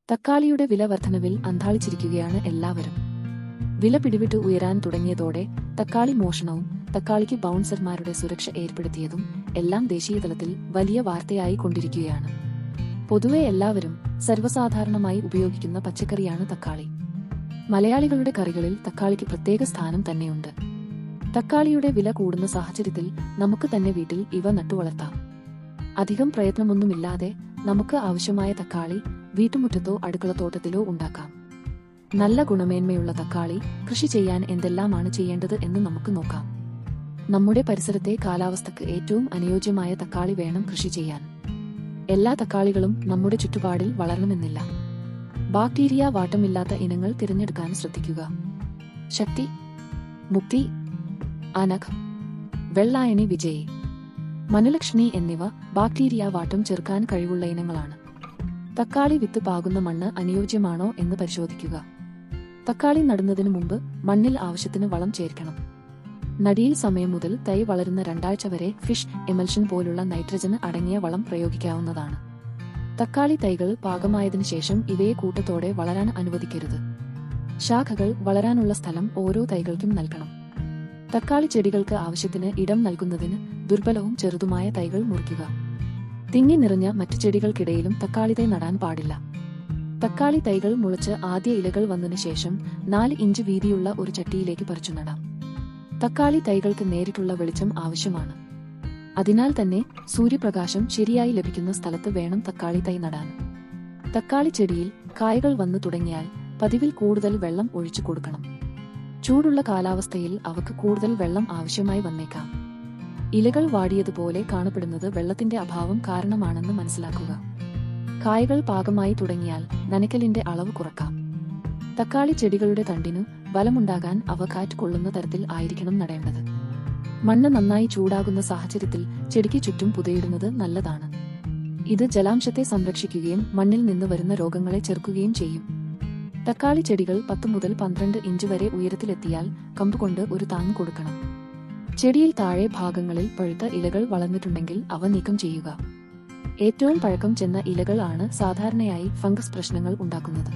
തക്കാളിയുടെ വില വർധനവിൽ അന്ധാളിച്ചിരിക്കുകയാണ് എല്ലാവരും. വില പിടിവിട്ട് ഉയരാൻ തുടങ്ങിയതോടെ തക്കാളി മോഷണവും തക്കാളിക്ക് ബൗൺസർമാരുടെ സുരക്ഷ ഏർപ്പെടുത്തിയതും എല്ലാം ദേശീയതലത്തിൽ വലിയ വാർത്തയായി കൊണ്ടിരിക്കുകയാണ്. പൊതുവെ എല്ലാവരും സർവ്വസാധാരണമായി ഉപയോഗിക്കുന്ന പച്ചക്കറിയാണ് തക്കാളി. മലയാളികളുടെ കറികളിൽ തക്കാളിക്ക് പ്രത്യേക സ്ഥാനം തന്നെയുണ്ട്. തക്കാളിയുടെ വില കൂടുന്ന സാഹചര്യത്തിൽ നമുക്ക് തന്നെ വീട്ടിൽ ഇവ നട്ടുവളർത്താം. അധികം പ്രയത്നമൊന്നുമില്ലാതെ നമുക്ക് ആവശ്യമായ തക്കാളി വീട്ടുമുറ്റത്തോ അടുക്കളത്തോട്ടത്തിലോ ഉണ്ടാക്കാം. നല്ല ഗുണമേന്മയുള്ള തക്കാളി കൃഷി ചെയ്യാൻ എന്തെല്ലാമാണ് ചെയ്യേണ്ടത് എന്ന് നമുക്ക് നോക്കാം. നമ്മുടെ പരിസരത്തെ കാലാവസ്ഥയ്ക്ക് ഏറ്റവും അനുയോജ്യമായ തക്കാളി വേണം കൃഷി ചെയ്യാൻ. എല്ലാ തക്കാളികളും നമ്മുടെ ചുറ്റുപാടിൽ വളരണമെന്നില്ല. ബാക്ടീരിയ വാട്ടമില്ലാത്ത ഇനങ്ങൾ തിരഞ്ഞെടുക്കാൻ ശ്രദ്ധിക്കുക. ശക്തി, മുക്തി, അനഘ്, വെള്ളായണി വിജയ്, മനലക്ഷ്മി എന്നിവ ബാക്ടീരിയ വാട്ടം ചെറുക്കാൻ കഴിവുള്ള ഇനങ്ങളാണ്. തക്കാളി വിത്ത് പാകുന്ന മണ്ണ് അനുയോജ്യമാണോ എന്ന് പരിശോധിക്കുക. തക്കാളി നടുന്നതിനു മുമ്പ് മണ്ണിൽ ആവശ്യത്തിന് വളം ചേർക്കണം. നടിയിൽ സമയം മുതൽ തൈ വളരുന്ന 2 ആഴ്ച വരെ ഫിഷ് എമൽഷൻ പോലുള്ള നൈട്രജന് അടങ്ങിയ വളം പ്രയോഗിക്കാവുന്നതാണ്. തക്കാളി തൈകൾ പാകമായതിനു ശേഷം ഇവയെ കൂട്ടത്തോടെ വളരാൻ അനുവദിക്കരുത്. ശാഖകൾ വളരാനുള്ള സ്ഥലം ഓരോ തൈകൾക്കും നൽകണം. തക്കാളി ചെടികൾക്ക് ആവശ്യത്തിന് ഇടം നൽകുന്നതിന് ദുർബലവും ചെറുതുമായ തൈകൾ മുറിക്കുക. തിങ്ങി നിറഞ്ഞ മറ്റു ചെടികൾക്കിടയിലും തക്കാളി തൈ നടാൻ പാടില്ല. തക്കാളി തൈകൾ മുളച്ച് ആദ്യ ഇലകൾ വന്നതിനു ശേഷം 4 ഇഞ്ച് വീതിയുള്ള ഒരു ചട്ടിയിലേക്ക് പറിച്ചു നടാം. തക്കാളി തൈകൾക്ക് നേരിട്ടുള്ള വെളിച്ചം ആവശ്യമാണ്. അതിനാൽ തന്നെ സൂര്യപ്രകാശം ശരിയായി ലഭിക്കുന്ന സ്ഥലത്ത് വേണം തക്കാളി തൈ നടാൻ. തക്കാളി ചെടിയിൽ കായകൾ വന്നു തുടങ്ങിയാൽ പതിവിൽ കൂടുതൽ വെള്ളം ഒഴിച്ചു കൊടുക്കണം. ചൂടുള്ള കാലാവസ്ഥയിൽ അവക്ക് കൂടുതൽ വെള്ളം ആവശ്യമായി വന്നേക്കാം. ഇലകൾ വാടിയതുപോലെ കാണപ്പെടുന്നത് വെള്ളത്തിന്റെ അഭാവം കാരണമാണെന്ന് മനസ്സിലാക്കുക. കായകൾ പാകമായി തുടങ്ങിയാൽ നനയ്ക്കലിന്റെ അളവ് കുറക്കാം. തക്കാളി ചെടികളുടെ തണ്ടിനു ബലമുണ്ടാകാൻ അവ കാറ്റ് കൊള്ളുന്ന തരത്തിൽ ആയിരിക്കണം നടേണ്ടത്. മണ്ണ് നന്നായി ചൂടാകുന്ന സാഹചര്യത്തിൽ ചെടിക്ക് ചുറ്റും പുതയിടുന്നത് നല്ലതാണ്. ഇത് ജലാംശത്തെ സംരക്ഷിക്കുകയും മണ്ണിൽ നിന്ന് വരുന്ന രോഗങ്ങളെ ചെറുക്കുകയും ചെയ്യും. തക്കാളി ചെടികൾ 10 മുതൽ 12 ഇഞ്ച് വരെ ഉയരത്തിലെത്തിയാൽ കമ്പുകൊണ്ട് ഒരു താങ്ങ് കൊടുക്കണം. ചെടിയിൽ താഴെ ഭാഗങ്ങളിൽ പഴുത്ത ഇലകൾ വളർന്നിട്ടുണ്ടെങ്കിൽ അവ നീക്കം ചെയ്യുക. ഏറ്റവും പഴക്കം ചെന്ന ഇലകൾ ആണ് സാധാരണയായി ഫംഗസ് പ്രശ്നങ്ങൾ ഉണ്ടാക്കുന്നത്.